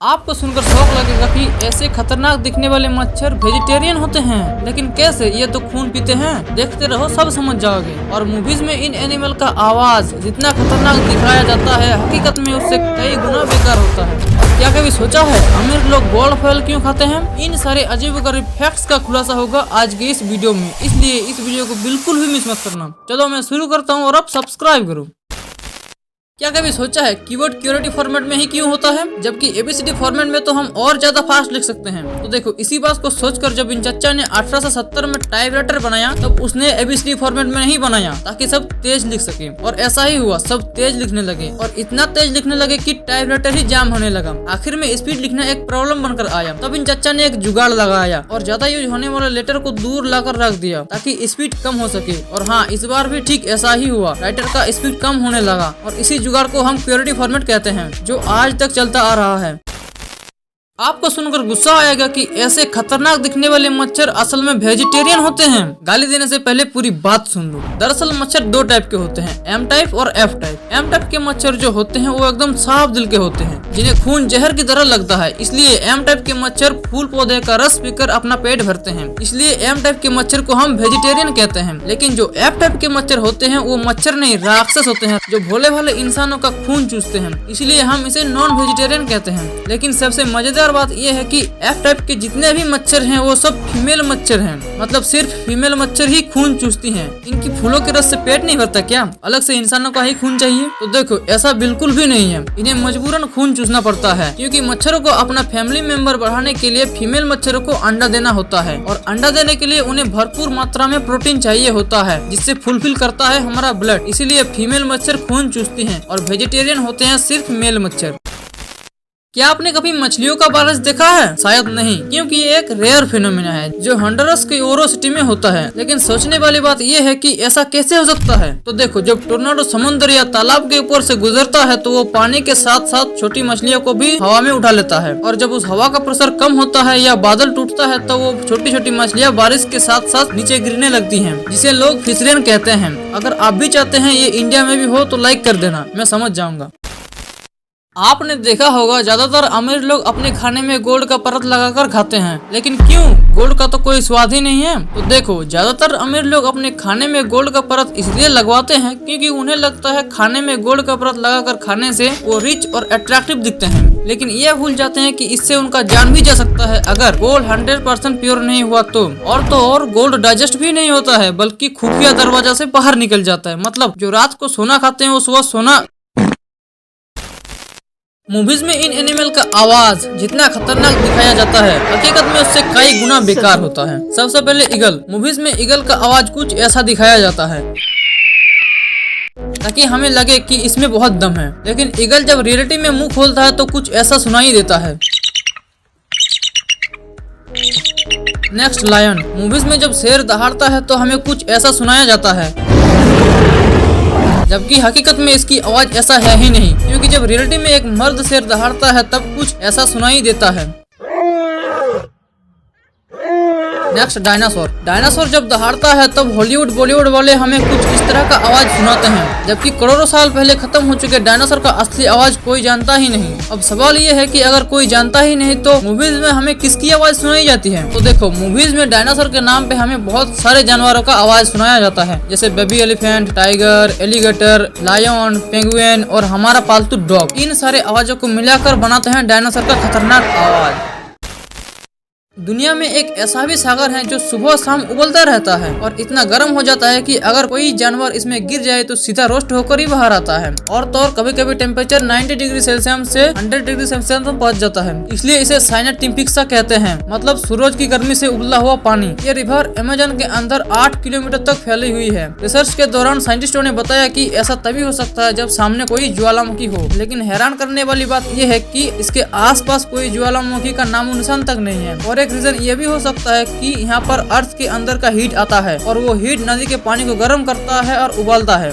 आपको सुनकर शौक लगेगा कि ऐसे खतरनाक दिखने वाले मच्छर वेजिटेरियन होते हैं, लेकिन कैसे? ये तो खून पीते हैं। देखते रहो, सब समझ जाओगे। और मूवीज में इन एनिमल का आवाज जितना खतरनाक दिखाया जाता है, हकीकत में उससे कई गुना बेकार होता है। क्या कभी सोचा है अमीर लोग गोल्ड फॉयल क्यों खाते हैं? इन सारे अजीबोगरीब फैक्ट्स का खुलासा होगा आज के इस वीडियो में, इसलिए इस वीडियो को बिल्कुल भी मिस मत करना। चलो मैं शुरू करता हूँ और अब सब्सक्राइब करो। क्या कभी सोचा है कीबोर्ड क्यूरेटिव फॉर्मेट में ही क्यों होता है, जबकि एबीसीडी फॉर्मेट में तो हम और ज्यादा फास्ट लिख सकते हैं? तो देखो, इसी बात को सोचकर जब इन चच्चा ने 1870 में टाइपराइटर बनाया, तब उसने एबीसीडी फॉर्मेट में नहीं बनाया ताकि सब तेज लिख सके। और ऐसा ही हुआ, सब तेज लिखने लगे और इतना तेज लिखने लगे कि टाइपराइटर ही जाम होने लगा। आखिर में स्पीड लिखना एक प्रॉब्लम बनकर आया। तब इन चच्चा ने एक जुगाड़ लगाया और ज्यादा यूज होने वाले लेटर को दूर लाकर रख दिया ताकि स्पीड कम हो सके। और हाँ, इस बार भी ठीक ऐसा ही हुआ, राइटर का स्पीड कम होने लगा। और इसी जुगाड़ को हम प्योरिटी फॉर्मेट कहते हैं, जो आज तक चलता आ रहा है। आपको सुनकर गुस्सा आएगा कि ऐसे खतरनाक दिखने वाले मच्छर असल में वेजिटेरियन होते हैं। गाली देने से पहले पूरी बात सुन लो। दरअसल मच्छर दो टाइप के होते हैं, एम टाइप और एफ टाइप। एम टाइप के मच्छर जो होते हैं वो एकदम साफ दिल के होते हैं, जिन्हें खून जहर की तरह लगता है। इसलिए एम टाइप के मच्छर फूल पौधे का रस पीकर अपना पेट भरते हैं। इसलिए एम टाइप के मच्छर को हम वेजिटेरियन कहते हैं। लेकिन जो एफ टाइप के मच्छर होते हैं वो मच्छर नहीं, राक्षस होते हैं, जो भोले भाले इंसानों का खून चूसते हैं। इसलिए हम इसे नॉन वेजिटेरियन कहते हैं। लेकिन सबसे मजेदार बात यह है कि एफ टाइप के जितने भी मच्छर हैं वो सब फीमेल मच्छर हैं, मतलब सिर्फ फीमेल मच्छर ही खून चूसती हैं। इनकी फूलों के रस से पेट नहीं भरता क्या? अलग से इंसानों का ही खून चाहिए? तो देखो, ऐसा बिल्कुल भी नहीं है। इन्हें मजबूरन खून चूसना पड़ता है, क्योंकि मच्छरों को अपना फैमिली मेंबर बढ़ाने के लिए फीमेल मच्छरों को अंडा देना होता है। और अंडा देने के लिए उन्हें भरपूर मात्रा में प्रोटीन चाहिए होता है, जिससे फुलफिल करता है हमारा ब्लड। इसीलिए फीमेल मच्छर खून चूसती हैं और वेजिटेरियन होते हैं सिर्फ मेल मच्छर। क्या आपने कभी मछलियों का बारिश देखा है? शायद नहीं, क्योंकि ये एक रेयर फिनोमिना है जो हंडरस की ओरो सिटी में होता है। लेकिन सोचने वाली बात ये है कि ऐसा कैसे हो सकता है। तो देखो, जब टोर्नाडो समुद्र या तालाब के ऊपर से गुजरता है तो वो पानी के साथ साथ छोटी मछलियों को भी हवा में उठा लेता है। और जब उस हवा का प्रेशर कम होता है या बादल टूटता है तो वो छोटी छोटी मछलियाँ बारिश के साथ साथ नीचे गिरने लगती है, जिसे लोग फिशरियन कहते हैं। अगर आप भी चाहते हैं ये इंडिया में भी हो तो लाइक कर देना, मैं समझ जाऊंगा। आपने देखा होगा ज्यादातर अमीर लोग अपने खाने में गोल्ड का परत लगाकर खाते हैं, लेकिन क्यों? गोल्ड का तो कोई स्वाद ही नहीं है। तो देखो, ज्यादातर अमीर लोग अपने खाने में गोल्ड का परत इसलिए लगवाते हैं क्योंकि उन्हें लगता है खाने में गोल्ड का परत लगाकर खाने से वो रिच और अट्रैक्टिव दिखते हैं। लेकिन ये भूल जाते हैं कि इससे उनका जान भी जा सकता है अगर गोल्ड 100% प्योर नहीं हुआ तो। और गोल्ड डाइजेस्ट भी नहीं होता है, बल्कि खुफिया दरवाजा से बाहर निकल जाता है। मतलब जो रात को सोना खाते हैं वो सुबह सोना। मूवीज में इन एनिमल का आवाज जितना खतरनाक दिखाया जाता है, हकीकत में उससे कई गुना बेकार होता है। सबसे पहले ईगल। मूवीज में ईगल का आवाज कुछ ऐसा दिखाया जाता है ताकि हमें लगे कि इसमें बहुत दम है। लेकिन ईगल जब रियलिटी में मुंह खोलता है तो कुछ ऐसा सुनाई देता है। Next, lion. मूवीज में जब शेर दहाड़ता है तो हमें कुछ ऐसा सुनाया जाता है, जबकि हकीकत में इसकी आवाज ऐसा है ही नहीं, क्योंकि जब रियलिटी में एक मर्द शेर दहाड़ता है तब कुछ ऐसा सुनाई देता है। Next, dinosaur. डायनासोर जब दहाड़ता है तब हॉलीवुड बॉलीवुड वाले हमें कुछ इस तरह का आवाज सुनाते हैं, जबकि करोड़ों साल पहले खत्म हो चुके डायनासोर का असली आवाज कोई जानता ही नहीं। अब सवाल ये है कि अगर कोई जानता ही नहीं तो मूवीज में हमें किसकी आवाज सुनाई जाती है? तो देखो, मूवीज में डायनासोर के नाम पे हमें बहुत सारे जानवरों का आवाज सुनाया जाता है, जैसे baby elephant, tiger, alligator, lion, penguin और हमारा पालतू डॉग। इन सारे आवाजों को मिलाकर बनाते हैं डायनासोर का खतरनाक आवाज। दुनिया में एक ऐसा भी सागर है जो सुबह शाम उबलता रहता है और इतना गर्म हो जाता है कि अगर कोई जानवर इसमें गिर जाए तो सीधा रोस्ट होकर ही बाहर आता है। और तो और कभी कभी टेम्परेचर 90 डिग्री सेल्सियस से 100 डिग्री सेल्सियस में पहुंच जाता है। इसलिए इसे साइनेट टिम्पिक्सा कहते हैं, मतलब सूरज की गर्मी से उबला हुआ पानी। ये रिवर अमेज़न के अंदर 8 किलोमीटर तक फैली हुई है। रिसर्च के दौरान साइंटिस्टों ने बताया कि ऐसा तभी हो सकता है जब सामने कोई ज्वालामुखी हो। लेकिन हैरान करने वाली बात यह है कि इसके आसपास कोई ज्वालामुखी का नामो निशान तक नहीं है। और एक रीजन ये भी हो सकता है कि यहाँ पर अर्थ के अंदर का हीट आता है और वो हीट नदी के पानी को गर्म करता है और उबालता है।